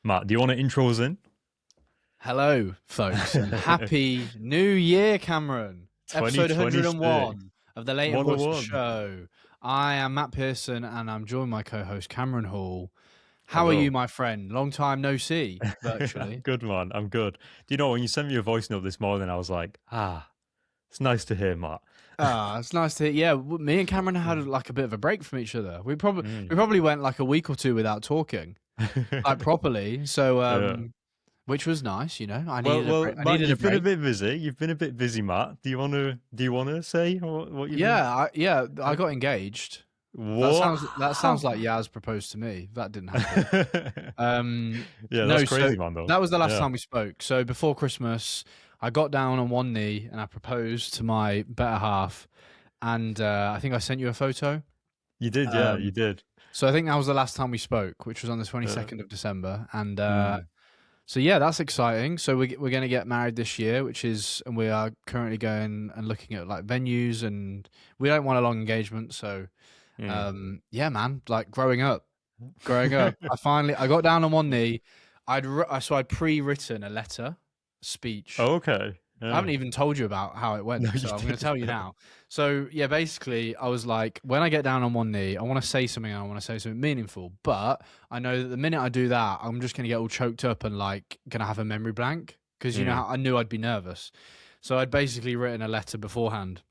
Matt, do you want to intro us in? Hello, folks, and happy New Year, Cameron. Episode 101 of the Late Invoices show. I am Matt Pearson, and I'm joined by my co-host Cameron Hall. How are you, my friend? Long time no see, virtually. Good, man. I'm good. Do you know, when you sent me a voice note this morning, I was like, it's nice to hear, Matt. It's nice to hear. Yeah, me and Cameron had like a bit of a break from each other. We probably went like a week or two without talking, like properly. So, which was nice, you know. I needed a break. Matt, you've been a bit busy. You've been a bit busy, Matt. Do you want to say what you've been? I got engaged. What? That sounds like Yaz proposed to me. That didn't happen. That's crazy, man. Though that was the last time we spoke. So before Christmas, I got down on one knee and I proposed to my better half, and I think I sent you a photo. You did, yeah, you did. So I think that was the last time we spoke, which was on the 22nd of December, and so yeah, that's exciting. So we're going to get married this year, and we are currently going and looking at like venues, and we don't want a long engagement. So yeah, man, like growing up, I got down on one knee. I'd pre-written a letter speech. Oh, okay. I haven't even told you about how it went, so I'm going to tell you now. So yeah, basically, I was like, when I get down on one knee, I want to say something. I want to say something meaningful, but I know that the minute I do that, I'm just going to get all choked up and like going to have a memory blank because you know I knew I'd be nervous. So I'd basically written a letter beforehand,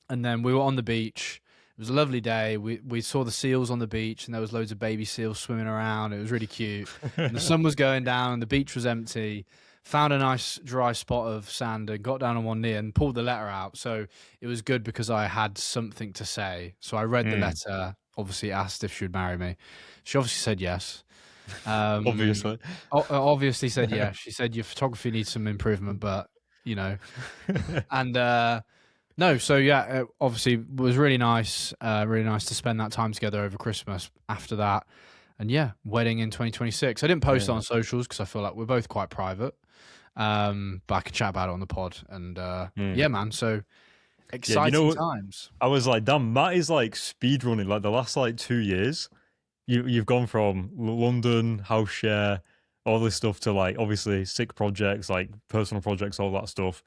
and then we were on the beach. It was a lovely day. We saw the seals on the beach, and there was loads of baby seals swimming around. It was really cute. And the sun was going down, and the beach was empty. Found a nice dry spot of sand and got down on one knee and pulled the letter out. So it was good because I had something to say. So I read the letter, obviously asked if she would marry me. She obviously said yes. Obviously said yes. She said your photography needs some improvement, but you know. And no, so yeah, it obviously it was really nice to spend that time together over Christmas after that. And yeah, wedding in 2026. I didn't post it on socials because I feel like we're both quite private. But I could chat about it on the pod, and yeah, man. So exciting times. I was like, damn, Matt is like speed running. Like the last like 2 years, you've gone from London house share, all this stuff to like obviously sick projects, like personal projects, all that stuff,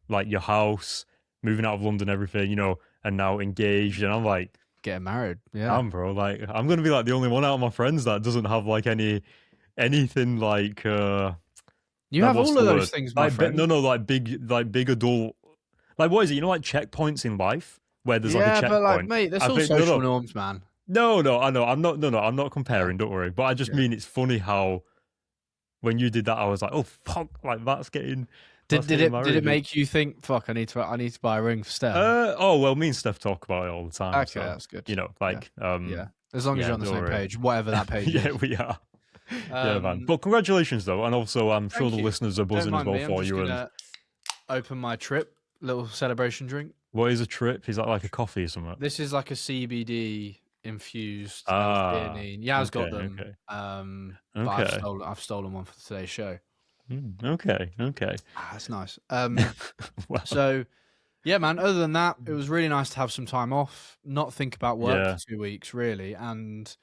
like your house, moving out of London, everything, you know, and now engaged. And I'm like, getting married. Yeah, damn, bro. Like I'm gonna be like the only one out of my friends that doesn't have like anything like. You have all of those things, my friend. Like big adult. Like what is it? You know, like checkpoints in life where there's like a checkpoint. Yeah, but like, mate, there's all social norms, man. No, I know. I'm not comparing. Don't worry. But I just mean it's funny how when you did that, I was like, oh fuck, like that's getting. Did it make you think? Fuck, I need to buy a ring for Steph. Oh well, me and Steph talk about it all the time. Okay, so, that's good. You know, like as long as you're on the same page, whatever that page is. Yeah, we are. Yeah, man. But congratulations, though, and also I'm sure the listeners are buzzing as well for you. And open my trip, little celebration drink. What is a trip? Is that like a coffee or something? This is like a CBD infused theanine. Yeah, I've got them. Okay. But I've stolen one for today's show. Okay. That's nice. Wow. So, yeah, man. Other than that, it was really nice to have some time off, not think about work for 2 weeks, really, and.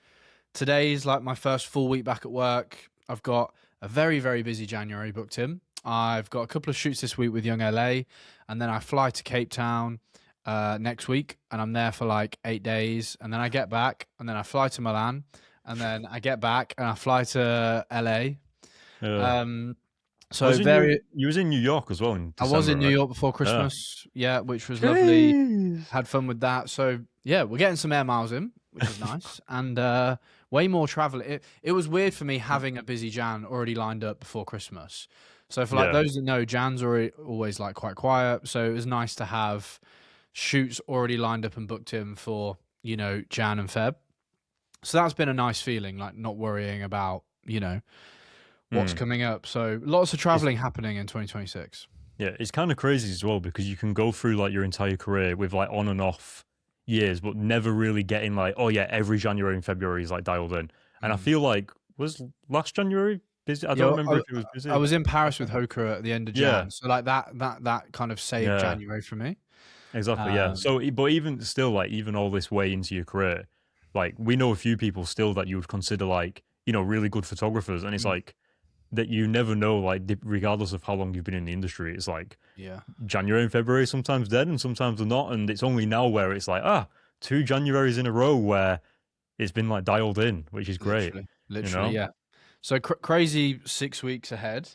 Today's like my first full week back at work. I've got a very, very busy January booked in. I've got a couple of shoots this week with Young LA, and then I fly to Cape Town next week, and I'm there for like 8 days, and then I get back, and then I fly to Milan, and then I get back, and I fly to LA. So you was in New York as well in December, I was in New York before Christmas, which was lovely. Had fun with that. So yeah, we're getting some air miles in, which is nice, and way more travel. It was weird for me having a busy Jan already lined up before Christmas. So for like those that know, Jan's always like quite quiet. So it was nice to have shoots already lined up and booked in for, you know, Jan and Feb. So that's been a nice feeling, like not worrying about, you know, what's coming up. So lots of traveling happening in 2026. Yeah, it's kind of crazy as well because you can go through like your entire career with like on and off years, but never really getting like, oh yeah, every January and February is like dialed in. And I feel like, was last January busy? I don't remember if it was busy. I was in Paris with Hoka at the end of Jan. So like that kind of saved January for me. Exactly, yeah. So, but even still, like even all this way into your career, like we know a few people still that you would consider like, you know, really good photographers. And it's like, that you never know, like regardless of how long you've been in the industry, it's like Yeah. January and February sometimes dead and sometimes they're not, and it's only now where it's like 2 Januaries in a row where it's been like dialed in, which is great. Literally, yeah. So crazy 6 weeks ahead,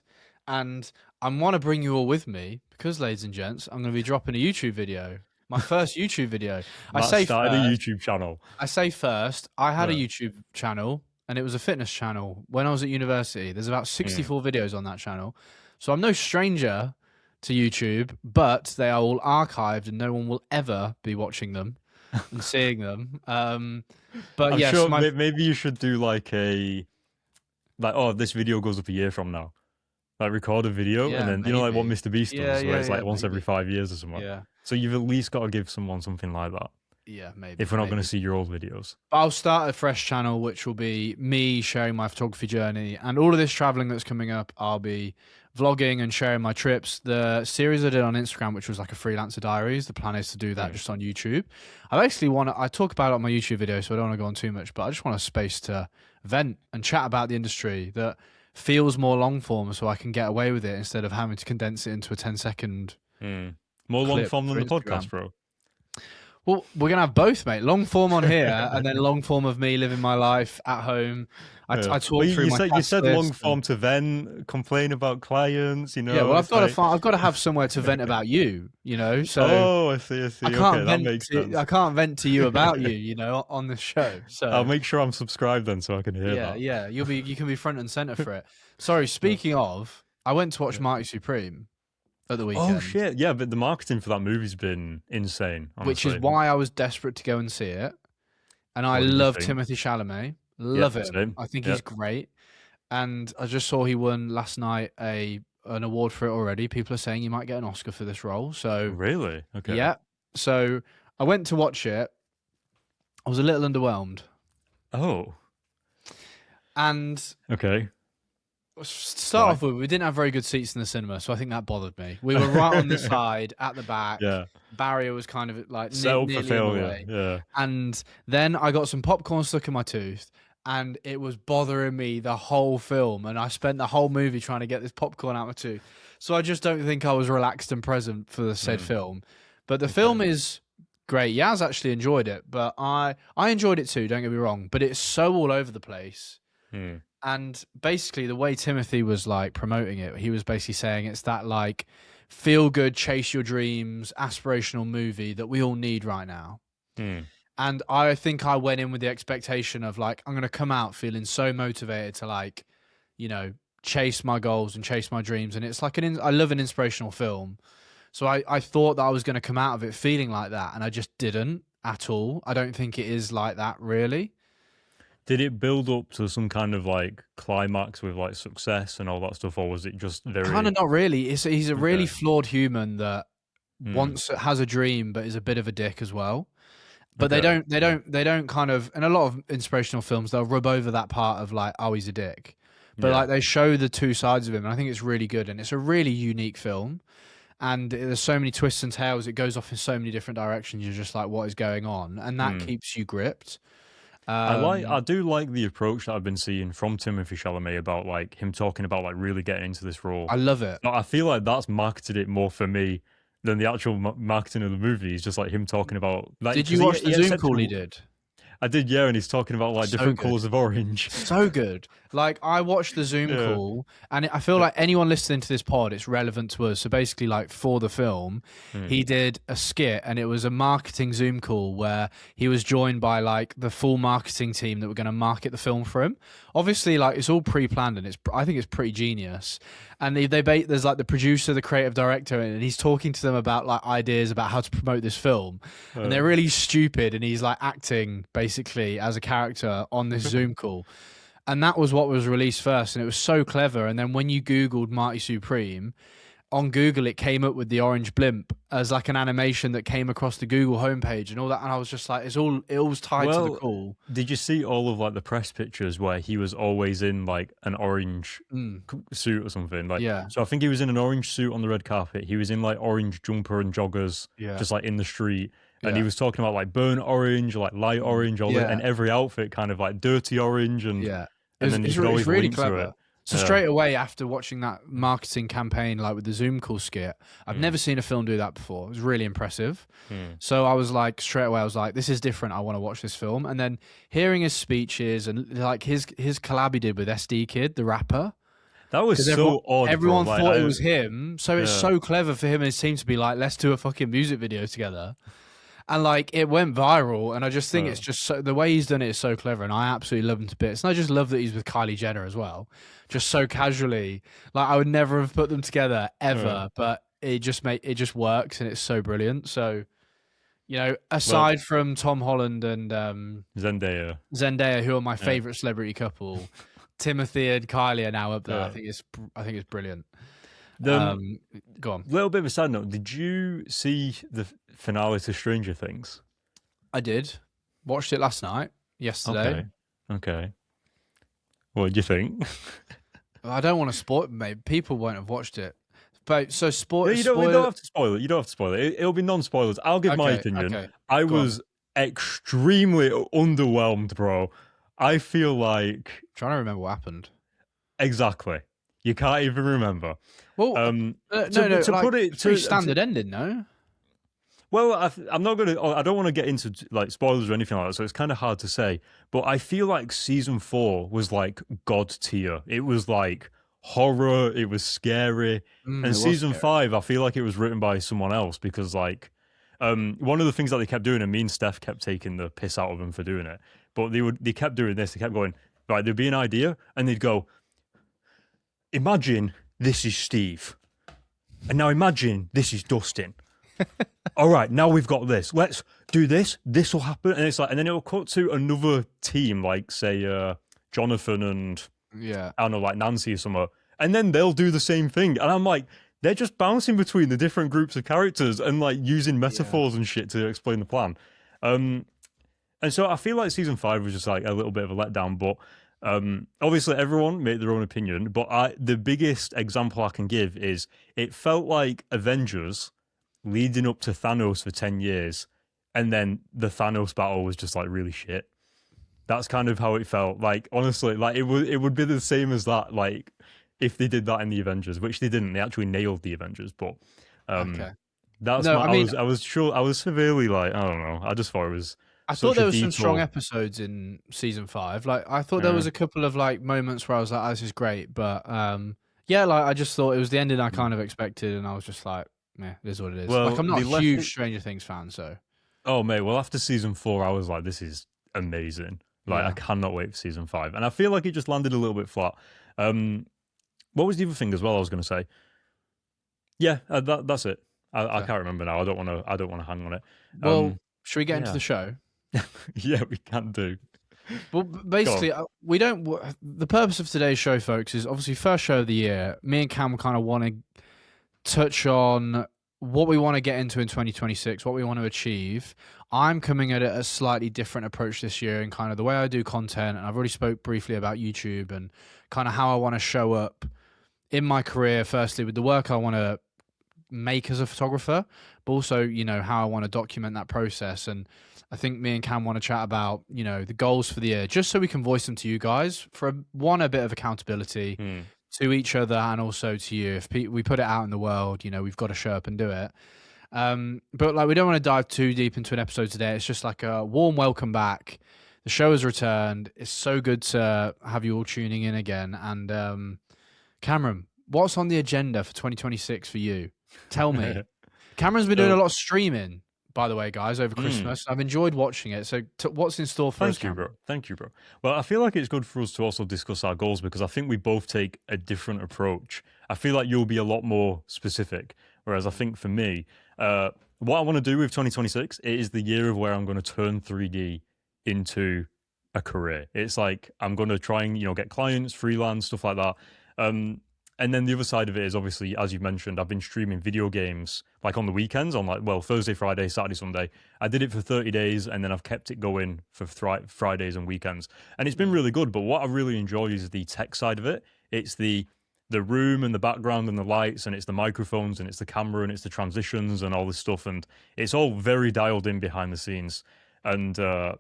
and I want to bring you all with me because, ladies and gents, I'm going to be dropping a YouTube video. My first YouTube video. Matt started a YouTube channel. I say first, I had a Yeah. YouTube channel, and it was a fitness channel when I was at university. There's about 64 videos on that channel, so I'm no stranger to YouTube, but they are all archived, and no one will ever be watching them and seeing them. But I'm yes, sure maybe you should do like this video goes up a year from now. Like record a video and then, like what Mr. Beast does, where it's like once every 5 years or something. Yeah. So you've at least got to give someone something like that. Yeah, maybe. If we're not going to see your old videos. But I'll start a fresh channel, which will be me sharing my photography journey and all of this traveling that's coming up. I'll be vlogging and sharing my trips. The series I did on Instagram, which was like a freelancer diaries, the plan is to do that just on YouTube. I talk about it on my YouTube video, so I don't want to go on too much, but I just want a space to vent and chat about the industry that feels more long form, so I can get away with it instead of having to condense it into a 10-second. More long form than the podcast, bro. Well, we're gonna have both, mate. Long form on here, and then long form of me living my life at home. I talk through you said long form to vent, complain about clients, you know. Yeah, well, I've got to have somewhere to vent about you, you know. So I see. That makes sense. I can't vent to you about you, you know, on the show. So I'll make sure I'm subscribed then, so I can hear that. Yeah, you can be front and center for it. Sorry, speaking of, I went to watch Mighty Supreme at the weekend. Oh shit! Yeah, but the marketing for that movie's been insane. Honestly. Which is why I was desperate to go and see it. And I love Timothée Chalamet. Love him. Same. I think he's great. And I just saw he won last night an award for it already. People are saying he might get an Oscar for this role. So really, okay, yeah. So I went to watch it. I was a little underwhelmed. Oh. And okay. Start off with, we didn't have very good seats in the cinema, so I think that bothered me. We were right on the side at the back. Yeah. Barrier was kind of like set up for failure. Away. Yeah. And then I got some popcorn stuck in my tooth, and it was bothering me the whole film. And I spent the whole movie trying to get this popcorn out of my tooth. So I just don't think I was relaxed and present for the said film. But the film is great. Yaz actually enjoyed it, but I enjoyed it too. Don't get me wrong. But it's so all over the place. And basically the way Timothy was like promoting it, he was basically saying it's that like feel good, chase your dreams, aspirational movie that we all need right now. And I think I went in with the expectation of like, I'm going to come out feeling so motivated to like, you know, chase my goals and chase my dreams. And it's like I love an inspirational film. So I thought that I was going to come out of it feeling like that. And I just didn't at all. I don't think it is like that really. Did it build up to some kind of like climax with like success and all that stuff, or was it just very kind of not really? He's a really flawed human that has a dream but is a bit of a dick as well. But they don't kind of, in a lot of inspirational films they'll rub over that part of like, oh, he's a dick. But like they show the two sides of him, and I think it's really good, and it's a really unique film. And there's so many twists and tales. It goes off in so many different directions. You're just like, what is going on? And that keeps you gripped. I do like the approach that I've been seeing from Timothée Chalamet about like him talking about like really getting into this role. I love it. I feel like that's marketed it more for me than the actual marketing of the movie. It's just like him talking about. Like, did you watch the Zoom call he did? I did, yeah, and he's talking about like different colours of orange. So good. Like I watched the Zoom call, and I feel like anyone listening to this pod, it's relevant to us. So basically, like for the film, he did a skit, and it was a marketing Zoom call where he was joined by like the full marketing team that were going to market the film for him. Obviously, like it's all pre-planned, and I think it's pretty genius. And there's like the producer, the creative director, and he's talking to them about like ideas about how to promote this film, and they're really stupid. And he's like acting basically as a character on this Zoom call. And that was what was released first, and it was so clever. And then when you Googled Mighty Supreme, on Google it came up with the orange blimp as like an animation that came across the Google homepage and all that. And I was just like, it was tied to the call. Did you see all of like the press pictures where he was always in like an orange suit or something? Like, so I think he was in an orange suit on the red carpet. He was in like orange jumper and joggers, just like in the street. And he was talking about like burnt orange, like light orange, and every outfit kind of like dirty orange, and then you could always really link clever. to it. So straight away after watching that marketing campaign, like with the Zoom call skit, I've never seen a film do that before. It was really impressive. So I was like, straight away, I was like, this is different. I want to watch this film. And then hearing his speeches and like his collab he did with SD Kid, the rapper. That was so odd. Everyone bro. thought it was him. So it's so clever for him and his team to be like, let's do a fucking music video together. And like it went viral, and I just think it's just the way he's done it is so clever, and I absolutely love him to bits. And I just love that he's with Kylie Jenner as well, just so casually. Like I would never have put them together ever, but it just works, and it's so brilliant. So, you know, aside from Tom Holland and Zendaya, who are my favorite celebrity couple, Timothy and Kylie are now up there. I think it's brilliant. Go on. A little bit of a side note. Did you see the finale to Stranger Things? I did. Watched it last night, yesterday. Okay. What did you think? I don't want to spoil it, mate. People won't have watched it. But so you don't have to spoil it. You don't have to spoil it. It'll be non-spoilers. I'll give my opinion. Okay. I was extremely underwhelmed, bro. I feel like... I'm trying to remember what happened. Exactly. You can't even remember. Well, put it to standard ending, no. Well, I'm not gonna. I don't want to get into like spoilers or anything like that, so it's kind of hard to say. But I feel like season 4 was like god tier. It was like horror. It was scary. And season 5, I feel like it was written by someone else because like, one of the things that they kept doing, and me and Steph kept taking the piss out of them for doing it. But they kept doing this. They kept going right. There'd be an idea, and they'd go, imagine this is Steve. And now imagine this is Dustin. All right, now we've got this. Let's do this. This will happen. And it's like, and then it'll cut to another team, like say Jonathan and I don't know, like Nancy or something. And then they'll do the same thing. And I'm like, they're just bouncing between the different groups of characters and like using metaphors and shit to explain the plan. And so I feel like season 5 was just like a little bit of a letdown, but obviously everyone made their own opinion, but the biggest example I can give is it felt like Avengers leading up to Thanos for 10 years, and then the Thanos battle was just like really shit. That's kind of how it felt. Like honestly, like it would be the same as that, like if they did that in the Avengers, which they didn't. They actually nailed the Avengers, but that's I was sure I was severely like, I don't know. I just thought it was I thought there was some strong episodes in season 5. Like I thought there was a couple of like moments where I was like, oh, this is great, but like I just thought it was the ending I kind of expected, and I was just like, yeah, it is what it is. Well, like I'm not a huge Stranger Things fan, so. Oh mate, well after season 4, I was like, this is amazing. Like I cannot wait for season 5, and I feel like it just landed a little bit flat. What was the other thing as well? I was going to say. Yeah, that's it. I can't remember now. I don't want to hang on it. Well, should we get into the show? Yeah, we can do. Well, basically, we don't. The purpose of today's show, folks, is obviously first show of the year. Me and Cam kind of want to touch on what we want to get into in 2026, what we want to achieve. I'm coming at it a slightly different approach this year, and kind of the way I do content. And I've already spoke briefly about YouTube and kind of how I want to show up in my career. Firstly, with the work I want to make as a photographer, but also, you know, how I want to document that process. And I think me and Cam want to chat about, you know, the goals for the year, just so we can voice them to you guys for a bit of accountability to each other and also to you. If we put it out in the world, you know, we've got to show up and do it. But like, we don't want to dive too deep into an episode today. It's just like a warm welcome back. The show has returned. It's so good to have you all tuning in again. And Cameron, what's on the agenda for 2026 for you? Tell me. Cameron's been doing a lot of streaming, by the way, guys, over Christmas. I've enjoyed watching it. So what's in store for us, Cameron? Thank you, bro. Well, I feel like it's good for us to also discuss our goals because I think we both take a different approach. I feel like you'll be a lot more specific, whereas I think for me, what I want to do with 2026, it is the year of where I'm going to turn 3D into a career. It's like I'm going to try and, you know, get clients, freelance, stuff like that. And then the other side of it is obviously, as you mentioned, I've been streaming video games like on the weekends on like, well, Thursday, Friday, Saturday, Sunday. I did it for 30 days and then I've kept it going for Fridays and weekends. And it's been really good. But what I really enjoy is the tech side of it. It's the room and the background and the lights, and it's the microphones and it's the camera and it's the transitions and all this stuff. And it's all very dialed in behind the scenes. And I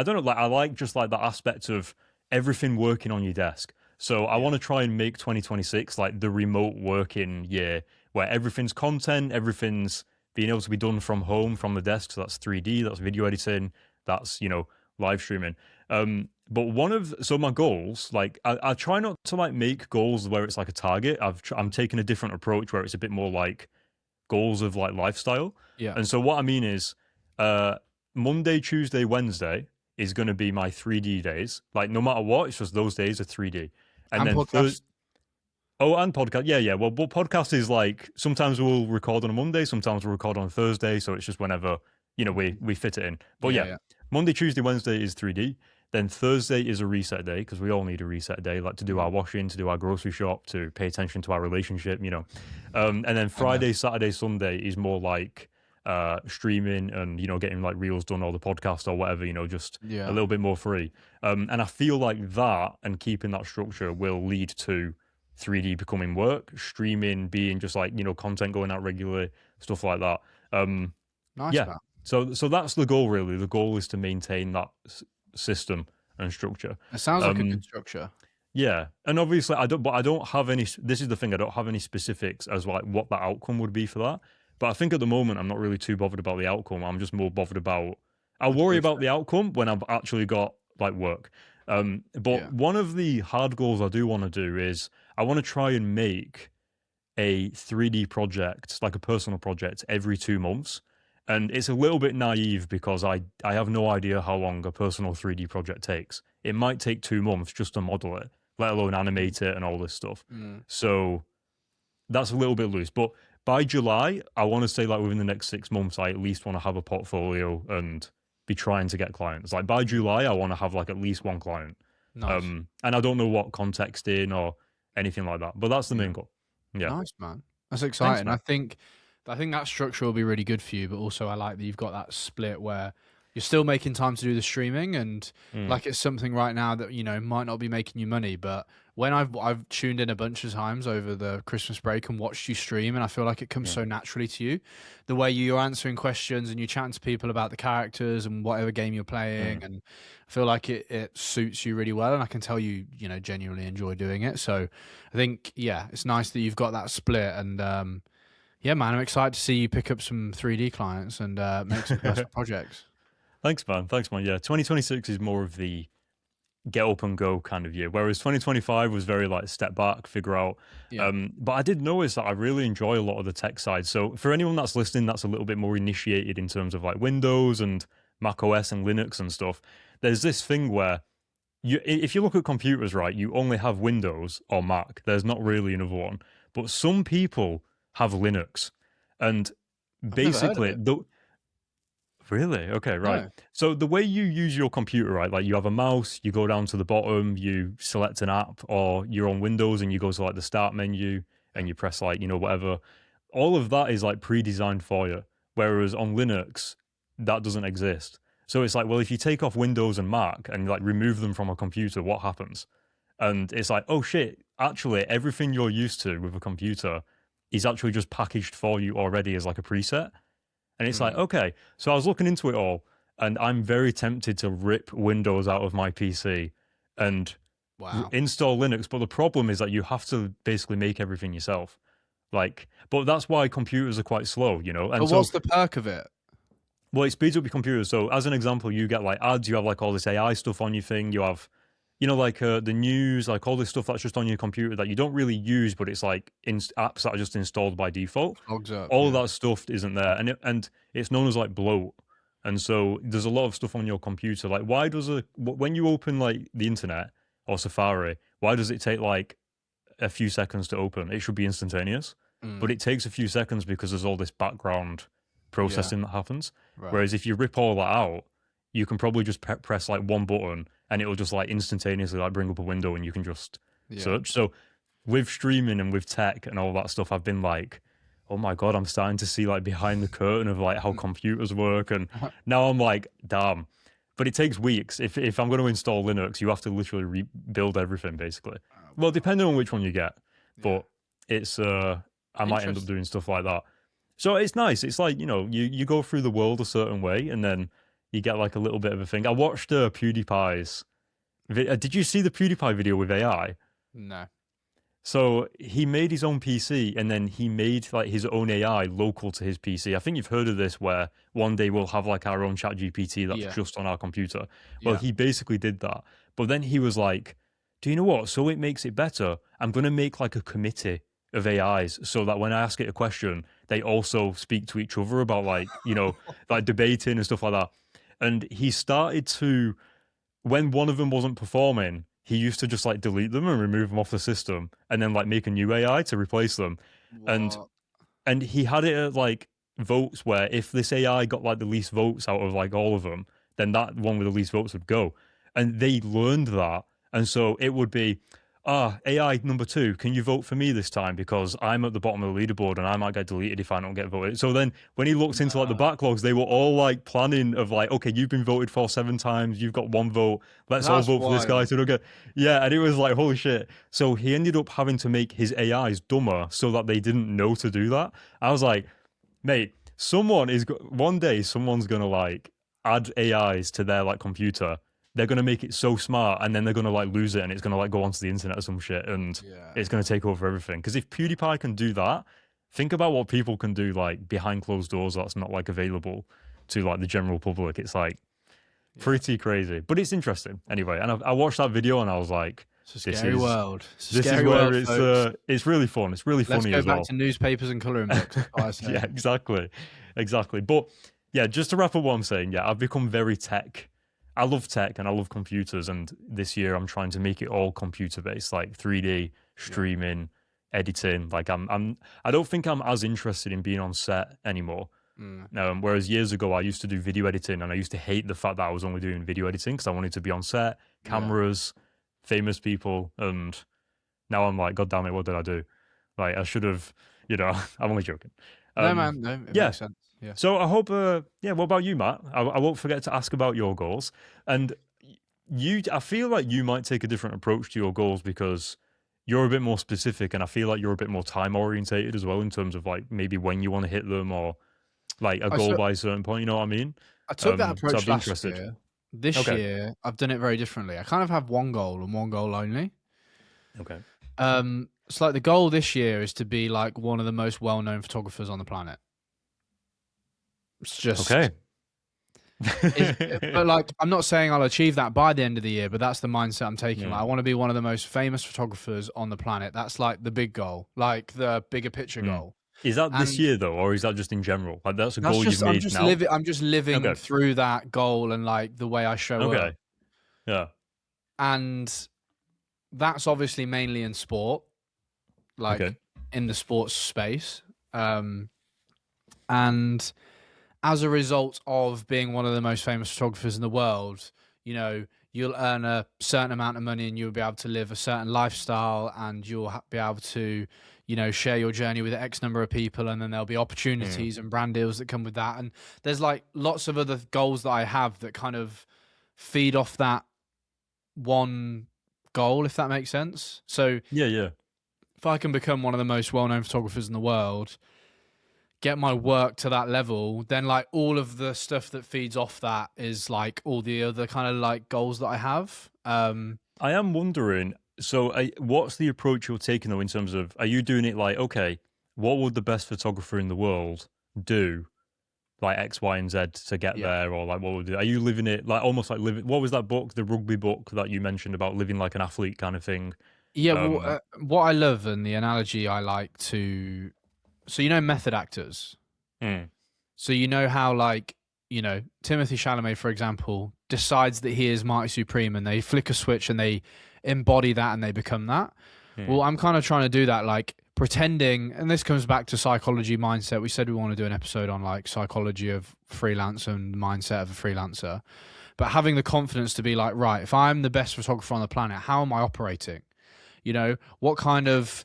don't know, like I like just like that aspect of everything working on your desk. So I Yeah. want to try and make 2026 like the remote working year where everything's content, everything's being able to be done from home, from the desk. So that's 3D, that's video editing, that's, live streaming. But so my goals, like I try not to like make goals where it's like a target. I'm taking a different approach where it's a bit more like goals of like lifestyle. Yeah. And so what I mean is, uh, Monday, Tuesday, Wednesday is going to be my 3D days. Like no matter what, it's just those days are 3D. And And then podcast. oh, and podcast, yeah, yeah. Well, but podcast is like sometimes we'll record on a Monday, sometimes we'll record on a Thursday. So it's just whenever we fit it in. But Yeah, yeah, yeah. Monday, Tuesday, Wednesday is 3D. Then Thursday is a reset day because we all need a reset day, like to do our washing, to do our grocery shop, to pay attention to our relationship. And then Friday, Saturday, Sunday is more like streaming and getting like reels done or the podcast or whatever. Just a Yeah. little bit more free. And I feel like that and keeping that structure will lead to 3D becoming work, streaming being just like content going out regularly, stuff like that. Nice, Yeah. man. So that's the goal really. The goal is to maintain that system and structure. It sounds like a good Um, structure. yeah, and obviously I don't have any. This is the thing. I don't have any specifics as like what the outcome would be for that. But I think at the moment I'm not really too bothered about the outcome. I'm just more bothered about. I The worry about process. the outcome when I've actually got like work. But Yeah. one of the hard goals I do want to do is I want to try and make a 3D project, like a personal project, every 2 months. And it's a little bit naive because I have no idea how long a personal 3D project takes. It might take 2 months just to model it, let alone animate it and all this stuff. Mm. So that's a little bit loose. But by July, I want to say like within the next 6 months, I at least want to have a portfolio and be trying to get clients. Like by July, I want to have like at least one client. Nice. And I don't know what context in or anything like that, but that's the Yeah. main goal. Yeah. Nice, man. That's Thanks, exciting. man. I think that structure will be really good for you, but also I like that you've got that split where you're still making time to do the streaming and like it's something right now that might not be making you money, but when I've tuned in a bunch of times over the Christmas break and watched you stream, and I feel like it comes so naturally to you, the way you're answering questions and you're chatting to people about the characters and whatever game you're playing, and I feel like it suits you really well, and I can tell you genuinely enjoy doing it. So I think it's nice that you've got that split, and yeah, man, I'm excited to see you pick up some 3D clients and make some personal projects. Thanks, man. Thanks, man. Yeah, 2026 is more of the get up and go kind of year, whereas 2025 was very like step back, figure out. Yeah. But I did notice that I really enjoy a lot of the tech side. So for anyone that's listening, that's a little bit more initiated in terms of like Windows and Mac OS and Linux and stuff. There's this thing where if you look at computers, right, you only have Windows or Mac. There's not really another one. But some people have Linux, and I've never heard of basically it. Really? Okay, right. No. So the way you use your computer, right? Like you have a mouse, you go down to the bottom, you select an app, or you're on Windows and you go to like the start menu and you press like, whatever. All of that is like pre-designed for you. Whereas on Linux, that doesn't exist. So it's like, well, if you take off Windows and Mac and like remove them from a computer, what happens? And it's like, oh shit, actually everything you're used to with a computer is actually just packaged for you already as like a preset. And it's like, okay. So I was looking into it all, and I'm very tempted to rip Windows out of my PC and Wow. install Linux. But the problem is that you have to basically make everything yourself. But that's why computers are quite slow, And But so, what's the perk of it? well, it speeds up your computers. So as an example, you get like ads, you have like all this AI stuff on your thing, you have like the news, like all this stuff that's just on your computer that you don't really use, but it's like apps that are just installed by default. Clogs up. All of that stuff isn't there, and it's known as like bloat. And so there's a lot of stuff on your computer. Like, why does when you open like the internet or Safari, why does it take like a few seconds to open? It should be instantaneous, but it takes a few seconds because there's all this background processing that happens. Right. Whereas if you rip all that out, you can probably just press like one button and it will just like instantaneously like bring up a window and you can just search. So with streaming and with tech and all that stuff, I've been like, oh my God, I'm starting to see like behind the curtain of like how computers work. And now I'm like, damn. But it takes weeks. If I'm going to install Linux, you have to literally rebuild everything basically. Well, depending on which one you get. But it's, I might end up doing stuff like that. So it's nice. It's like, you go through the world a certain way and then you get like a little bit of a thing. I watched PewDiePie's. Did you see the PewDiePie video with AI? No. So he made his own PC and then he made like his own AI local to his PC. I think you've heard of this where one day we'll have like our own chat GPT that's Yeah. just on our computer. Well, Yeah. he basically did that. But then he was like, do you know what? So it makes it better. I'm going to make like a committee of AIs so that when I ask it a question, they also speak to each other about like, like debating and stuff like that. And he started to when one of them wasn't performing, he used to just like delete them and remove them off the system and then like make a new AI to replace them. And What? and he had it at like votes where if this AI got like the least votes out of like all of them, then that one with the least votes would go. And they learned that. And so it would be, AI number two, can you vote for me this time? Because I'm at the bottom of the leaderboard and I might get deleted if I don't get voted. So then when he looks into like the backlogs, they were all like planning of like, okay, you've been voted for 7 times, you've got 1 vote, let's all That's vote for this guy wild. to get. Yeah, and it was like, holy shit. So he ended up having to make his AIs dumber so that they didn't know to do that. I was like, mate, one day someone's gonna like add AIs to their like computer. They're gonna make it so smart, and then they're gonna like lose it, and it's gonna like go onto the internet or some shit, and Yeah. it's gonna take over everything. Because if PewDiePie can do that, think about what people can do like behind closed doors that's not like available to like the general public. It's like Yeah. pretty crazy, but it's interesting anyway. And I watched that video, and I was like, It's a this scary is world. It's a this is scary where world, folks. it's really fun. It's really Let's funny go as back well. to newspapers and colouring books. That's what I say. Yeah, exactly. But yeah, just to wrap up what I'm saying, yeah, I've become very tech. I love tech and I love computers, and this year I'm trying to make it all computer based, like 3D Yeah. streaming, editing. Like I don't think I'm as interested in being on set anymore. Mm. Whereas years ago I used to do video editing, and I used to hate the fact that I was only doing video editing because I wanted to be on set, Yeah. cameras, famous people, and now I'm like, God damn it, what did I do? Like I should have, I'm only joking. No, man. No, it Yeah. makes sense. Yeah. So I hope, yeah. What about you, Matt? I won't forget to ask about your goals. And I feel like you might take a different approach to your goals because you're a bit more specific, and I feel like you're a bit more time orientated as well in terms of like maybe when you want to hit them or like a I goal took, by a certain point. You know what I mean? I took that So I'd approach be last interested. year. This Okay. year, I've done it very differently. I kind of have one goal and one goal only. Okay. It's like the goal this year is to be like one of the most well-known photographers on the planet. It's just Okay. but like I'm not saying I'll achieve that by the end of the year, but that's the mindset I'm taking. Yeah. Like I want to be one of the most famous photographers on the planet. That's like the big goal, like the bigger picture goal. Is that this And year though, or is that just in general? Like that's a that's goal just you've made now. I'm just living Okay. through that goal and like the way I show up. Okay. Yeah. And that's obviously mainly in sport, like Okay. in the sports space. And as a result of being one of the most famous photographers in the world, you'll earn a certain amount of money and you'll be able to live a certain lifestyle, and you'll be able to, share your journey with X number of people, and then there'll be opportunities and brand deals that come with that. And there's like lots of other goals that I have that kind of feed off that one goal, if that makes sense. So Yeah. if I can become one of the most well-known photographers in the world, get my work to that level, then like all of the stuff that feeds off that is like all the other kind of like goals that I have. I am wondering, so what's the approach you're taking though in terms of, are you doing it like, okay, what would the best photographer in the world do, like X, Y, and Z to get there, or like what would are you living it like almost like living? What was that book, the rugby book that you mentioned about living like an athlete kind of thing? Yeah, well, what I love and the analogy I like to, so method actors. So how like Timothy Chalamet, for example, decides that he is Marty Supreme, and they flick a switch and they embody that and they become that. Well, I'm kind of trying to do that, like pretending, and this comes back to psychology, mindset. We said we want to do an episode on like psychology of freelance and mindset of a freelancer, but having the confidence to be like, right, if I'm the best photographer on the planet, how am I operating? What kind of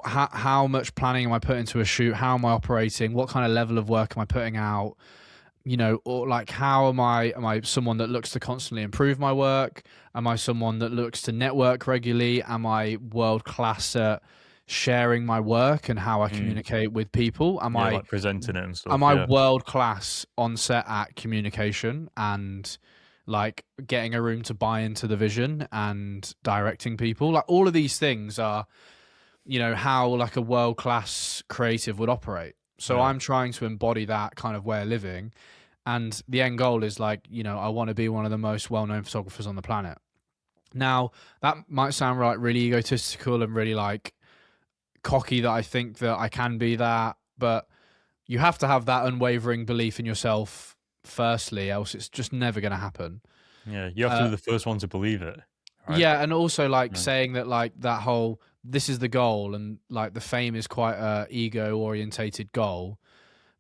how much planning am I putting into a shoot? How am I operating? What kind of level of work am I putting out? Or like, how am I someone that looks to constantly improve my work? Am I someone that looks to network regularly? Am I world class at sharing my work and how I communicate with people? Am I like presenting it and stuff? Am I world class on set at communication and like getting a room to buy into the vision and directing people. Like all of these things are, you know, how like a world-class creative would operate. So Yeah. I'm trying to embody that kind of way of living. And the end goal is like, you know, I want to be one of the most well-known photographers on the planet. Now, that might sound like really egotistical and really like cocky that I think that I can be that, but you have to have that unwavering belief in yourself firstly, else it's just never going to happen. Yeah. You have to Uh, be the first one to believe it, right? yeah, and also like Yeah. saying that like that whole this is the goal and like the fame is quite a ego orientated goal,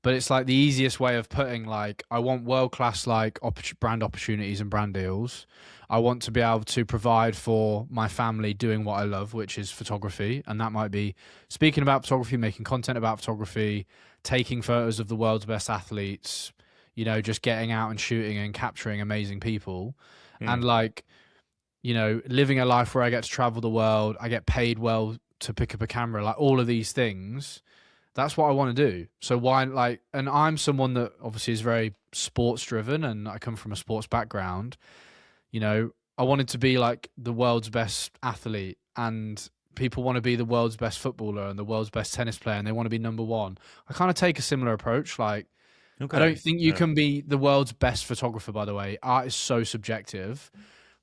but it's like the easiest way of putting like I want world class like brand opportunities and brand deals. I want to be able to provide for my family doing what I love, which is photography, and that might be speaking about photography, making content about photography, taking photos of the world's best athletes, you know, just getting out and shooting and capturing amazing people, Hmm. and like, you know, living a life where I get to travel the world, I get paid well to pick up a camera, like all of these things. That's what I want to do. So why, like, and I'm someone that obviously is very sports driven and I come from a sports background. You know, I wanted to be like the world's best athlete, and people want to be the world's best footballer and the world's best tennis player and they want to be number one. I kind of take a similar approach. Like, I don't Okay. think you Yeah. can be the world's best photographer, by the way. Art is so subjective,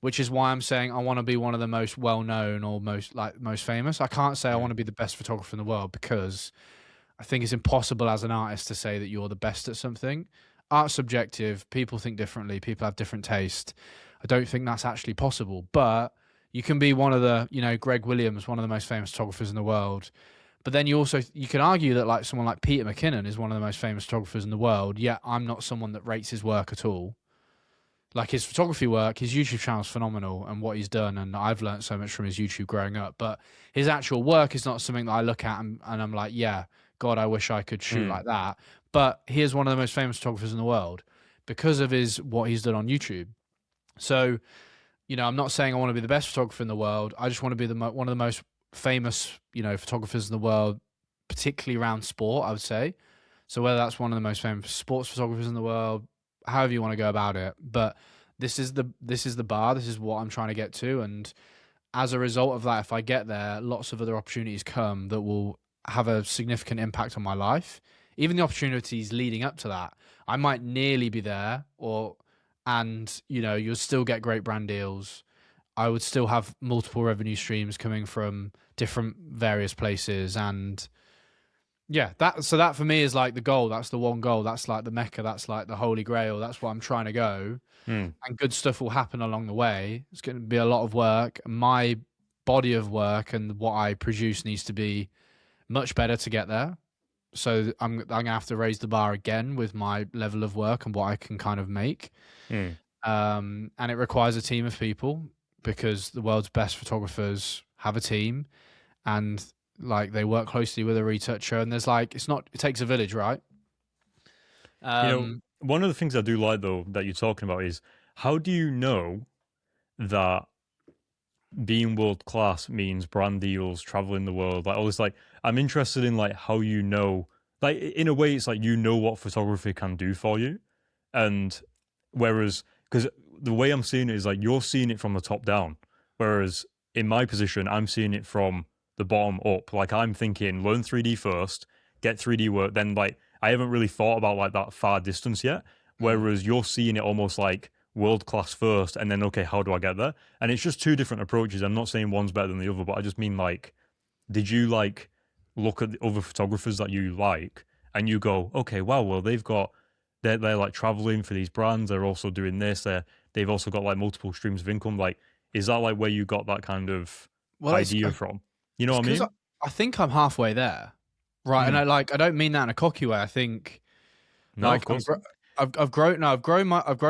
which is why I'm saying I want to be one of the most well known or most famous. I can't say I Yeah. want to be the best photographer in the world because I think it's impossible as an artist to say that you're the best at something. Art's subjective. People think differently. People have different taste. I don't think that's actually possible. But you can be one of the, you know, Greg Williams, one of the most famous photographers in the world. But then you can argue that like someone like Peter McKinnon is one of the most famous photographers in the world. Yet I'm not someone that rates his work at all. Like his photography work, his YouTube channel is phenomenal and what he's done. And I've learned so much from his YouTube growing up. But his actual work is not something that I look at and I'm like, yeah, God, I wish I could shoot Hmm. like that. But he is one of the most famous photographers in the world because of his what he's done on YouTube. So, you know, I'm not saying I want to be the best photographer in the world. I just want to be one of the most famous, you know, photographers in the world, particularly around sport, I would say. So whether that's one of the most famous sports photographers in the world, however you want to go about it, but this is the bar. This is what I'm trying to get to, and as a result of that, if I get there, lots of other opportunities come that will have a significant impact on my life. Even the opportunities leading up to that, I might nearly be there, and you know, you'll still get great brand deals. I would still have multiple revenue streams coming from different various places, and yeah, that for me is like the goal. That's the one goal. That's like the Mecca. That's like the Holy Grail. That's what I'm trying to go. Hmm. And good stuff will happen along the way. It's going to be a lot of work. My body of work and what I produce needs to be much better to get there. So I'm gonna have to raise the bar again with my level of work and what I can kind of make. Hmm. And it requires a team of people because the world's best photographers have a team and like they work closely with a retoucher. And there's like it takes a village, right? You know, Um, one of the things I do like though that you're talking about is how do you know that being world class means brand deals, traveling the world, like all this. Like, I'm interested in like how you know, like in a way, it's like you know what photography can do for you, and whereas because the way I'm seeing it is like you're seeing it from the top down, whereas in my position, I'm seeing it from the bottom up. Like I'm thinking, learn 3D first, get 3D work, then like I haven't really thought about like that far distance yet. mm. Whereas you're seeing it almost like world class first, and then okay, how do I get there? And it's just two different approaches. I'm not saying one's better than the other, but I just mean like, did you like look at the other photographers that you like and you go, okay, wow, well they're like traveling for these brands, they're also doing this, they've also got like multiple streams of income. Like, is that like where you got that kind of Well, idea from? You know it's what I because mean? I think I'm halfway there, right? And Mm. I don't mean that in a cocky way. I think No, of like course not. I've grown no, I've grown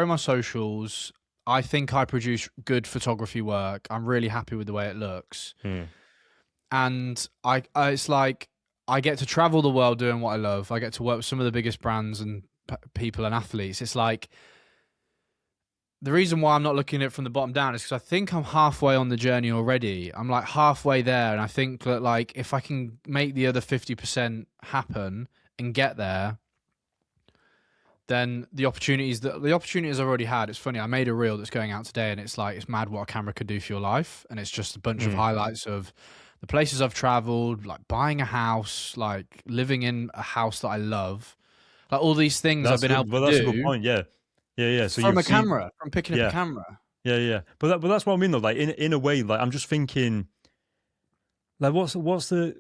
my socials. I think I produce good photography work. I'm really happy with the way it looks, Mm. and it's like I get to travel the world doing what I love. I get to work with some of the biggest brands and people and athletes. It's like the reason why I'm not looking at it from the bottom down is because I think I'm halfway on the journey already. I'm like halfway there, and I think that like if I can make the other 50% happen and get there, then the opportunities I've already had. It's funny. I made a reel that's going out today, and it's like it's mad what a camera could do for your life, and it's just a bunch of highlights of the places I've traveled, like buying a house, like living in a house that I love, like all these things I've been able to That's do. a good point. Yeah, yeah, yeah. So from a camera, from picking up a camera. Yeah, yeah. But that's what I mean though. Like in a way, like I'm just thinking, like what's the,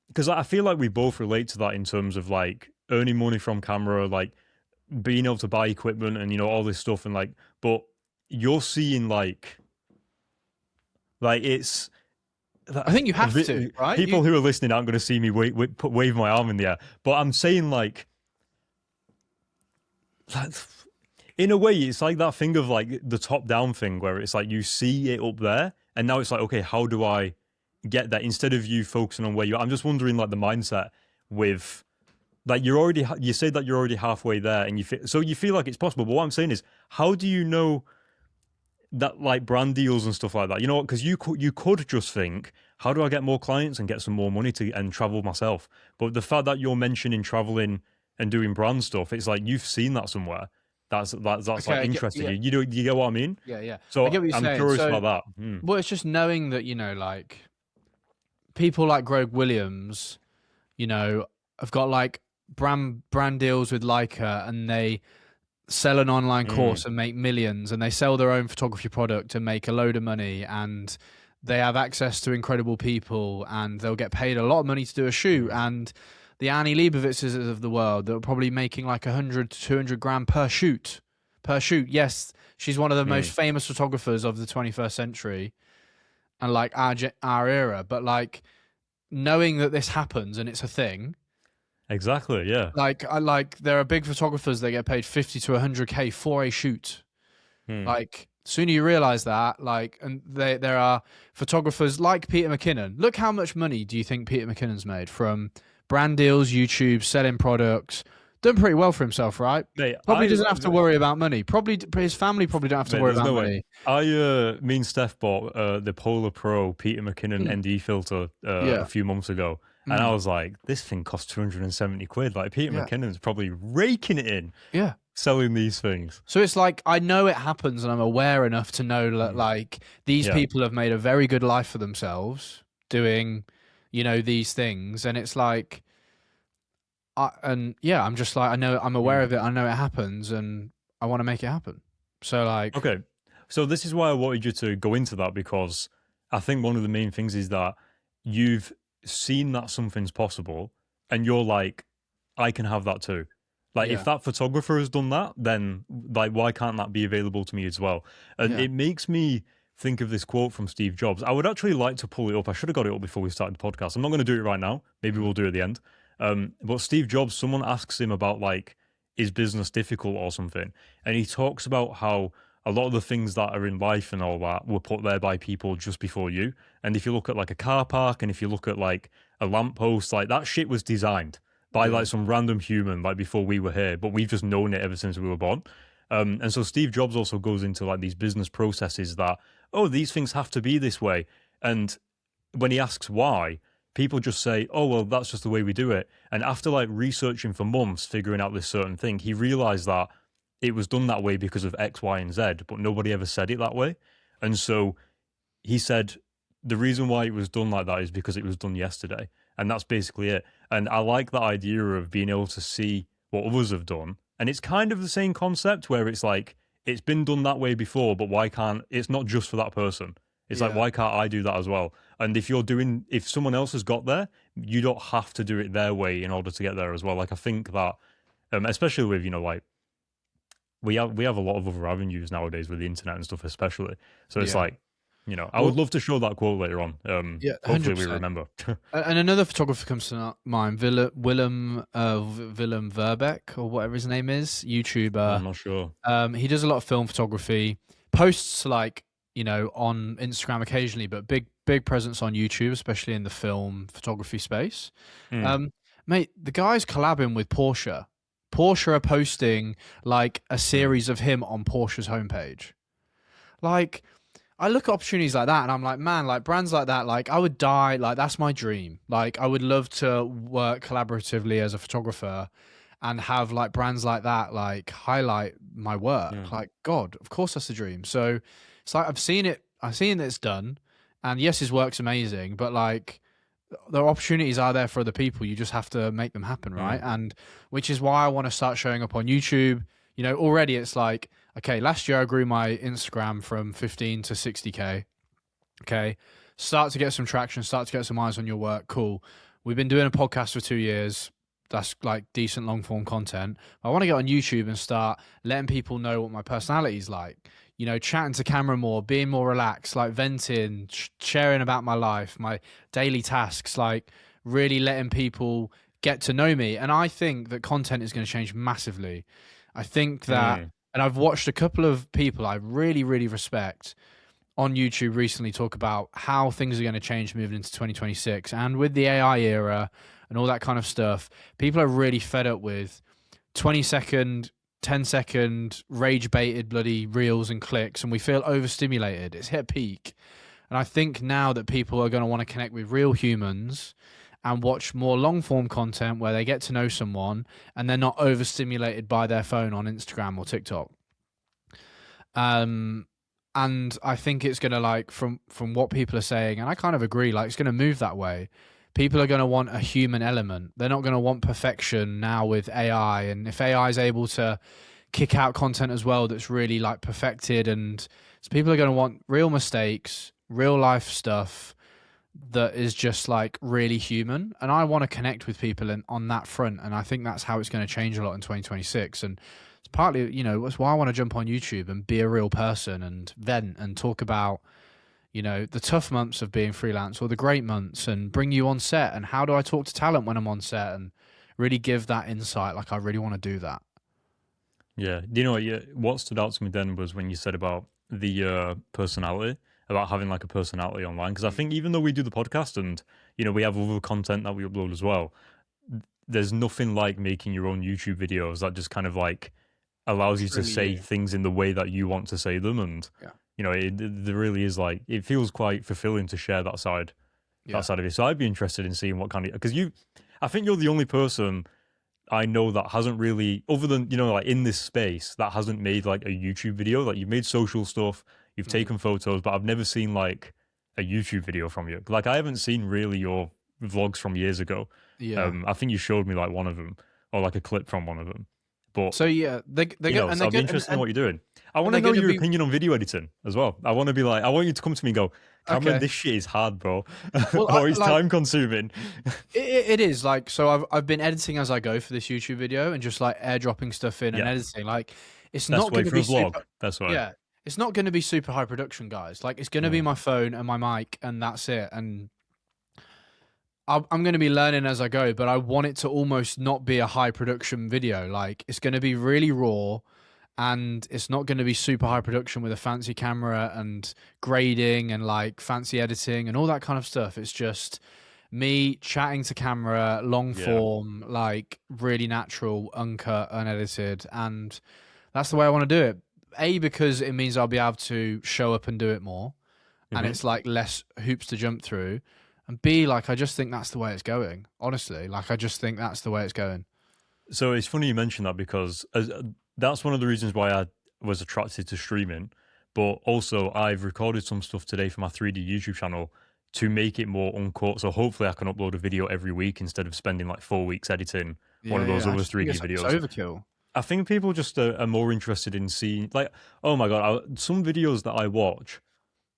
because I feel like we both relate to that in terms of like earning money from camera, like being able to buy equipment and all this stuff, and like, but you're seeing like it's. I think you have to, right? People who are listening aren't going to see me wave my arm in the air, but I'm saying like in a way, it's like that thing of like the top down thing where it's like you see it up there, and now it's like, okay, how do I get that? Instead of you focusing on where you are, I'm just wondering like the mindset with like you say that you're already halfway there, and so you feel like it's possible. But what I'm saying is, how do you know that like brand deals and stuff like that? You know what? Because you could just think, how do I get more clients and get some more money and travel myself? But the fact that you're mentioning traveling and doing brand stuff, it's like you've seen that somewhere. That's okay, like interesting. Yeah. You get what I mean? Yeah, yeah. So I get what you're saying. Curious about that. Well, it's just knowing that like people like Greg Williams, have got like brand deals with Leica, and they sell an online course and make millions, and they sell their own photography product and make a load of money, and they have access to incredible people, and they'll get paid a lot of money to do a shoot, and the Annie Leibovitzes of the world that are probably making like 100 to 200 grand per shoot. Yes, she's one of the most famous photographers of the 21st century and like our era. But like knowing that this happens and it's a thing. Exactly. Yeah. Like there are big photographers that get paid 50 to 100K for a shoot. Like sooner you realize that, like, and there are photographers like Peter McKinnon. Look how much money do you think Peter McKinnon's made from brand deals, YouTube, selling products? Done pretty well for himself, right? Mate, probably doesn't have to worry about money. Probably his family probably don't have to worry about money. Me and Steph bought the Polar Pro Peter McKinnon ND filter a few months ago, and I was like, this thing costs 270 quid. Like Peter McKinnon's probably raking it in. Yeah. Selling these things. So it's like I know it happens, and I'm aware enough to know that like these people have made a very good life for themselves doing, these things, and it's like, I'm just like I'm aware of it. I know it happens, and I want to make it happen. So like, okay, so this is why I wanted you to go into that, because I think one of the main things is that you've seen that something's possible, and you're like, I can have that too. Like if that photographer has done that, then like why can't that be available to me as well? And it makes me think of this quote from Steve Jobs. I would actually like to pull it up. I should have got it up before we started the podcast. I'm not going to do it right now. Maybe we'll do it at the end. But Steve Jobs, someone asks him about like, is business difficult or something? And he talks about how a lot of the things that are in life and all that were put there by people just before you. And if you look at like a car park, and if you look at like a lamppost, like that shit was designed by like some random human like before we were here, but we've just known it ever since we were born. And so Steve Jobs also goes into like these business processes that, oh, these things have to be this way. And when he asks why, people just say, oh, well, that's just the way we do it. And after like researching for months, figuring out this certain thing, he realized that it was done that way because of X, Y, and Z, but nobody ever said it that way. And so he said, the reason why it was done like that is because it was done yesterday. And that's basically it. And I like that idea of being able to see what others have done. And it's kind of the same concept where it's like, it's been done that way before, but why can't, it's not just for that person. It's like, why can't I do that as well? And if someone else has got there, you don't have to do it their way in order to get there as well. Like, I think that, especially with, like, we have a lot of other avenues nowadays with the internet and stuff, especially. So it's like, I would love to show that quote later on. Hopefully 100%. We remember. And another photographer comes to mind, Willem Verbeek, or whatever his name is, YouTuber. I'm not sure. He does a lot of film photography, posts like, on Instagram occasionally, but big presence on YouTube, especially in the film photography space. Mate, the guy's collabing with Porsche. Porsche are posting like a series of him on Porsche's homepage. Like, I look at opportunities like that and I'm like, man, like brands like that, like I would die. Like that's my dream. Like I would love to work collaboratively as a photographer and have like brands like that like highlight my Yeah. work. Like, God, of course that's the dream. So it's like I've seen that it's done, and yes, his work's amazing, but like the opportunities are there for other people. You just have to make them happen, right? Mm. And which is why I want to start showing up on YouTube. You know, already it's like, okay, last year I grew my Instagram from 15 to 60K. Okay. Start to get some traction, start to get some eyes on your work. Cool. We've been doing a podcast for 2 years. That's like decent long form content. I want to get on YouTube and start letting people know what my personality is like. You know, chatting to camera more, being more relaxed, like venting, sharing about my life, my daily tasks, like really letting people get to know me. And I think that content is going to change massively. I think that, Mm. and I've watched a couple of people I really, really respect on YouTube recently talk about how things are going to change moving into 2026. And with the AI era and all that kind of stuff, people are really fed up with 20-second, 10-second rage baited bloody reels and clicks, and we feel overstimulated. It's hit a peak. And I think now that people are going to want to connect with real humans and watch more long form content where they get to know someone and they're not overstimulated by their phone on Instagram or TikTok. And I think it's gonna like from what people are saying, and I kind of agree, like it's gonna move that way. People are gonna want a human element. They're not gonna want perfection now with AI. And if AI is able to kick out content as well that's really like perfected, and so people are gonna want real mistakes, real life stuff that is just like really human. And I want to connect with people on that front. And I think that's how it's going to change a lot in 2026. And it's partly, you know, that's why I want to jump on YouTube and be a real person and vent and talk about, you know, the tough months of being freelance or the great months, and bring you on set and how do I talk to talent when I'm on set, and really give that insight. Like I really want to do that. Yeah. Do you know what? Yeah, what stood out to me then was when you said about the personality, about having like a personality online. Because I Mm. think even though we do the podcast and we have other content that we upload as well, there's nothing like making your own YouTube videos that just kind of like allows you to Truly say you. things in the way that you want to say them, and Yeah. there really is like it feels quite fulfilling to share that Yeah. side of it. So I'd be interested in seeing what kind of because I think you're the only person I know that hasn't really, other than like in this space, that hasn't made like a YouTube video. Like you've made social stuff, you've Mm. taken photos, but I've never seen like a YouTube video from you. Like I haven't seen really your vlogs from years ago. Yeah. I think you showed me like one of them or like a clip from one of them. But So yeah, they're good, and so they're I'd be good, interested in what you're doing. I and want to they're know going to your be opinion on video editing as well. I want to be like, I want you to come to me and go, Cameron, okay. this shit is hard, bro, Well, or it's like time consuming. it is like, so I've been editing as I go for this YouTube video and just like airdropping stuff in and Yeah, editing. Like it's best not way going to for a be vlog. super. That's why. Yeah, it's not going to be super high production, guys. Like it's going to be Mm, my phone and my mic, and that's it. And I'm going to be learning as I go, but I want it to almost not be a high production video. Like it's going to be really raw, and it's not going to be super high production with a fancy camera and grading and like fancy editing and all that kind of stuff. It's just me chatting to camera, long yeah. form, like really natural, uncut, unedited. And that's the way I want to do it. A, because it means I'll be able to show up and do it more, and hmm it's like less hoops to jump through. And B, like I just think that's the way it's going. Honestly, like I just think that's the way it's going. So it's funny you mention that because that's one of the reasons why I was attracted to streaming. But also, I've recorded some stuff today for my 3D YouTube channel to make it more uncut. So hopefully, I can upload a video every week instead of spending like 4 weeks editing one Yeah, of those yeah. I other just think 3D it's videos. overkill. I think people just are more interested in seeing, like, oh my God, some videos that I watch,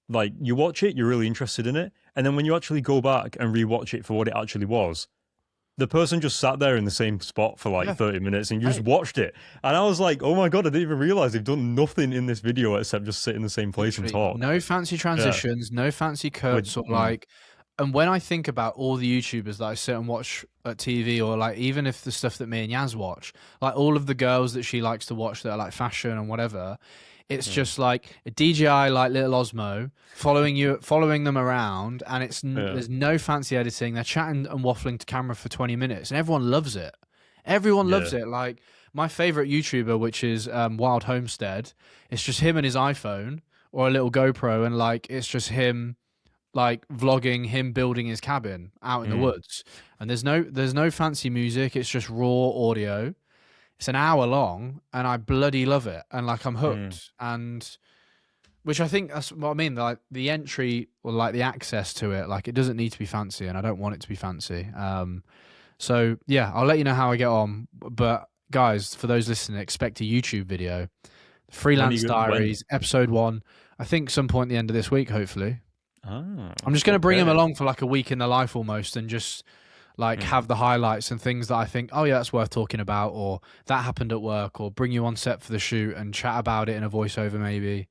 like, you watch it, you're really interested in it. And then when you actually go back and rewatch it for what it actually was, the person just sat there in the same spot for like Yeah. 30 minutes and you just Hey, watched it. And I was like, oh my God, I didn't even realize they've done nothing in this video except just sit in the same place and literally talk. no fancy Yeah. transitions, no fancy With, cuts or like. And when I think about all the YouTubers that I sit and watch at TV, or like even if the stuff that me and Yaz watch, like all of the girls that she likes to watch that are like fashion and whatever, it's mm, just like a DJI like little Osmo following them around, and yeah. there's no fancy editing. They're chatting and waffling to camera for 20 minutes, and everyone loves it. Everyone Yeah. loves it. Like my favorite YouTuber, which is Wild Homestead, it's just him and his iPhone or a little GoPro, and like it's just him like vlogging him building his cabin out in the Mm, woods, and there's no fancy music. It's just raw audio, it's an hour long, and I bloody love it, and like I'm hooked, and which I think that's what I mean. Like the entry or like the access to it, like it doesn't need to be fancy, and I don't want it to be fancy. So yeah, I'll let you know how I get on. But guys, for those listening, expect a YouTube video. Freelance Diaries, episode 1. I think some point at the end of this week, hopefully. I'm just going to bring him along for like a week in the life almost, and just like have the highlights and things that I think, oh yeah, that's worth talking about, or that happened at work, or bring you on set for the shoot and chat about it in a voiceover maybe.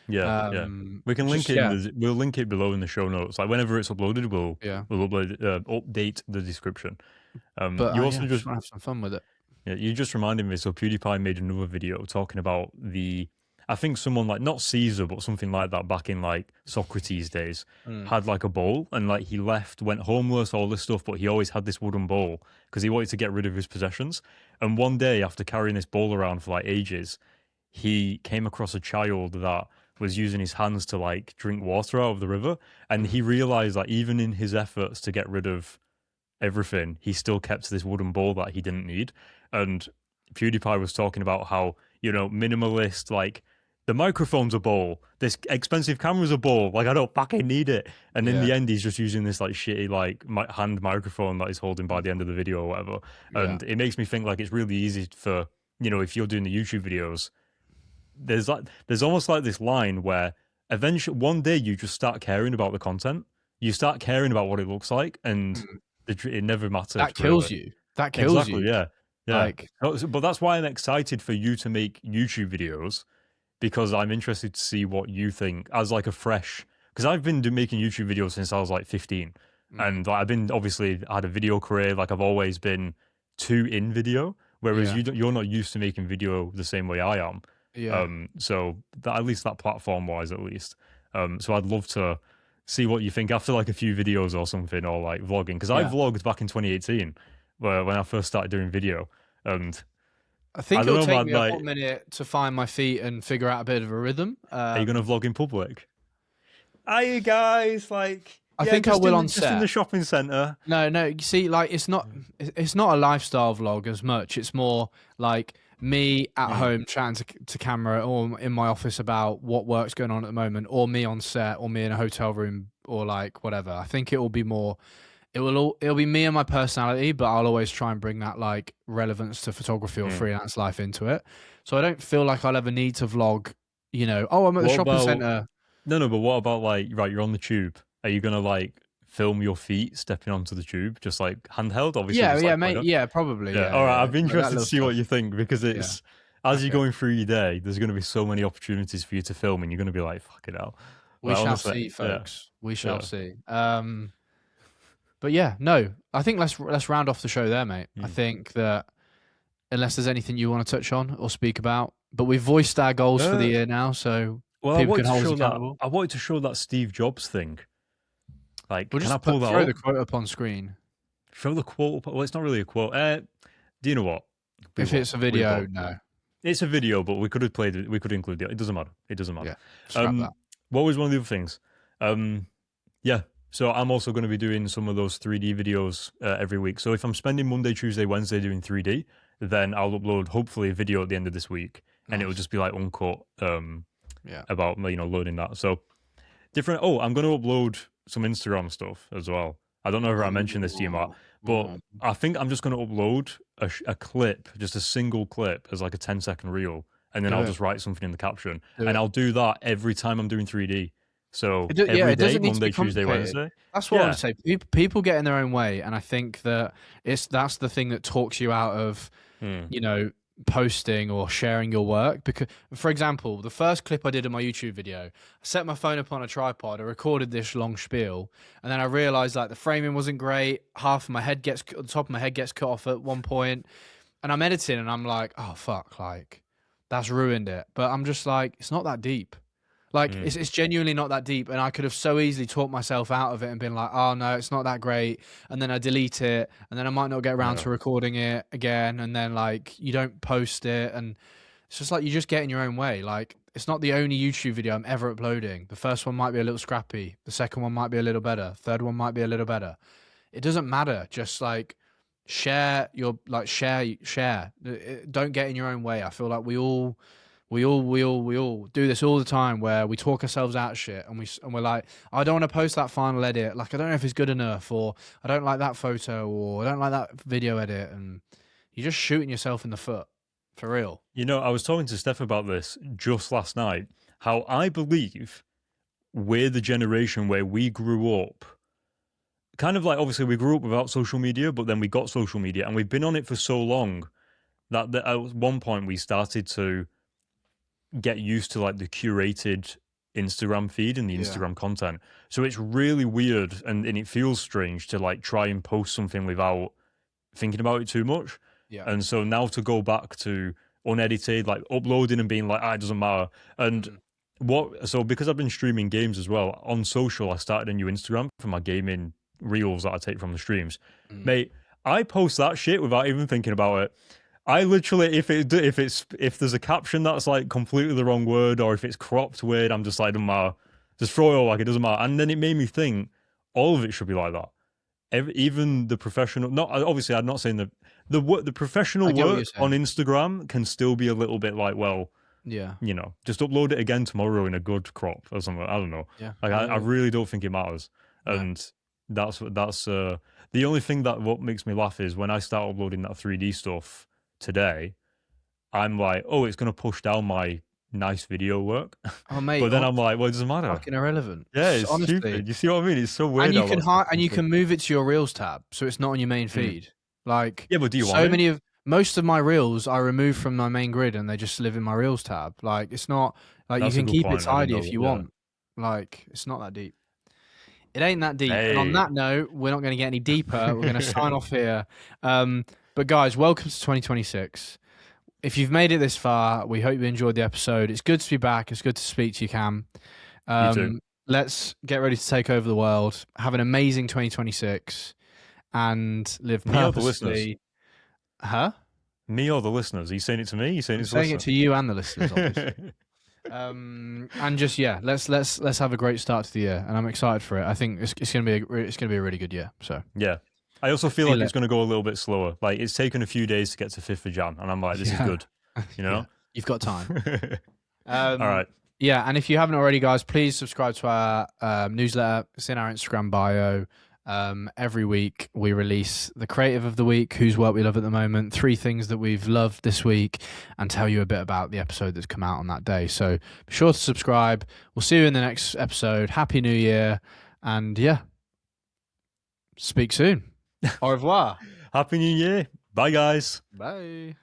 Yeah. We can link it. We'll link it below in the show notes. Like whenever it's uploaded, we'll update the description. But you also just want to have some fun with it. Yeah, you just reminded me. So PewDiePie made another video talking about I think someone like not Caesar, but something like that back in like Socrates days had like a bowl, and like he went homeless, all this stuff, but he always had this wooden bowl because he wanted to get rid of his possessions. And one day, after carrying this bowl around for like ages, he came across a child that was using his hands to like drink water out of the river, and he realized that even in his efforts to get rid of everything, he still kept this wooden bowl that he didn't need. And PewDiePie was talking about how, minimalist, like the microphone's a bowl, this expensive camera's a bowl, like I don't fucking need it. And in the end, he's just using this like shitty like hand microphone that he's holding by the end of the video or whatever. And it makes me think like it's really easy for, if you're doing the YouTube videos, there's almost like this line where eventually one day you just start caring about the content, you start caring about what it looks like, and it never matters. That kills you. That kills you. Yeah. But that's why I'm excited for you to make YouTube videos, because I'm interested to see what you think as like a fresh, because I've been making YouTube videos since I was like 15, and like, I've been obviously had a video career, like I've always been in video, whereas you're not used to making video the same way I am. So that, at least that platform wise, at least. So I'd love to see what you think after like a few videos or something, or like vlogging, because I vlogged back in 2018 when I first started doing video, and I think it'll take me a hot minute to find my feet and figure out a bit of a rhythm. Are you gonna vlog in public? Are you guys like? I think I will on set. Just in the shopping centre. No. You see, like it's not a lifestyle vlog as much. It's more like me at home chatting to camera, or in my office about what work's going on at the moment, or me on set, or me in a hotel room, or like whatever. I think it will be more. It'll be me and my personality, but I'll always try and bring that like relevance to photography or freelance life into it. So I don't feel like I'll ever need to vlog. Oh, I'm at the shopping centre. No, but what about like you're on the tube? Are you gonna like film your feet stepping onto the tube, just like handheld? Obviously, probably. Yeah. All right, I'd be interested to see what you think, because it's as you're going through your day, there's going to be so many opportunities for you to film, and you're going to be like, "Fuck it out." We shall see, folks. We shall see. But yeah, no, I think let's round off the show there, mate. I think that unless there's anything you want to touch on or speak about, but we've voiced our goals for the year now, so people can hold us accountable. I wanted to show that Steve Jobs thing. Like, we'll can just I pull that throw up? the quote up on screen. Show the quote. Well, it's not really a quote. Do you know what? If it's a video, no. It's a video, but we could have played it. We could include it. It doesn't matter. Yeah, scrap that. What was one of the other things? So I'm also going to be doing some of those 3D videos every week. So if I'm spending Monday, Tuesday, Wednesday doing 3D, then I'll upload hopefully a video at the end of this week, and it will just be like uncut about loading that. So different. Oh, I'm going to upload some Instagram stuff as well. I don't know if I mentioned this to you, Matt, but I think I'm just going to upload a clip, just a single clip, as like a 10-second reel, and then I'll just write something in the caption, and I'll do that every time I'm doing 3D. So every day, Monday, Tuesday, Wednesday. That's what I would say. People get in their own way, and I think that that's the thing that talks you out of, posting or sharing your work. Because, for example, the first clip I did in my YouTube video, I set my phone up on a tripod, I recorded this long spiel, and then I realized like the framing wasn't great. The top of my head gets cut off at one point, and I'm editing, and I'm like, oh fuck, like that's ruined it. But I'm just like, it's not that deep. Like, it's genuinely not that deep, and I could have so easily talked myself out of it and been like, oh, no, it's not that great, and then I delete it, and then I might not get around to recording it again, and then, like, you don't post it, and it's just like you just get in your own way. Like, it's not the only YouTube video I'm ever uploading. The first one might be a little scrappy. The second one might be a little better. Third one might be a little better. It doesn't matter. Just, like, Share your share. Don't get in your own way. I feel like we all do this all the time, where we talk ourselves out of shit, and we're like, I don't want to post that final edit. Like, I don't know if it's good enough, or I don't like that photo, or I don't like that video edit, and you're just shooting yourself in the foot, for real. You know, I was talking to Steph about this just last night. How I believe we're the generation where we grew up. Kind of like, obviously, we grew up without social media, but then we got social media, and we've been on it for so long that at one point we started to get used to like the curated Instagram feed and the Instagram content. So it's really weird and it feels strange to like try and post something without thinking about it too much. Yeah. And so now to go back to unedited, like uploading and being like, it doesn't matter. And so because I've been streaming games as well, on social, I started a new Instagram for my gaming reels that I take from the streams. Mate, I post that shit without even thinking about it. I literally, if there's a caption that's like completely the wrong word, or if it's cropped weird, I'm just like, doesn't matter. Just throw it all, like it doesn't matter. And then it made me think, all of it should be like that. Even the professional, not obviously, I'm not saying the professional work on Instagram can still be a little bit like, well, yeah, you know, just upload it again tomorrow in a good crop or something. I don't know. Yeah, like I really don't think it matters. And that's the only thing that what makes me laugh is when I start uploading that 3D stuff today, I'm like, oh, it's going to push down my nice video work. Oh, mate. But then I'm like, well, it doesn't matter. Fucking irrelevant. Yeah, it's honestly stupid. You see what I mean? It's so weird. And you can move it to your Reels tab, so it's not on your main feed. Like, yeah, but do you want it? Most of my Reels I remove from my main grid, and they just live in my Reels tab. Like, it's not like you can keep it tidy if you want. Like, it's not that deep. It ain't that deep. Hey. And on that note, we're not going to get any deeper. We're going to sign off here. But guys, welcome to 2026. If you've made it this far, we hope you enjoyed the episode. It's good to be back. It's good to speak to you, Cam. You too. Let's get ready to take over the world. Have an amazing 2026 and live purposefully. Huh? Me or the listeners? Are you saying it to me? Are you saying I'm saying it to you and the listeners, obviously. And just let's have a great start to the year, and I'm excited for it. I think it's gonna be a really good year. So yeah. I also feel like it's going to go a little bit slower. Like, it's taken a few days to get to 5th of Jan, and I'm like, this is good. You know? Yeah. You've got time. All right. Yeah, and if you haven't already, guys, please subscribe to our newsletter. It's in our Instagram bio. Every week we release the creative of the week, whose work we love at the moment, 3 things that we've loved this week, and tell you a bit about the episode that's come out on that day. So be sure to subscribe. We'll see you in the next episode. Happy New Year. And yeah, speak soon. Au revoir. Happy New Year. Bye, guys. Bye.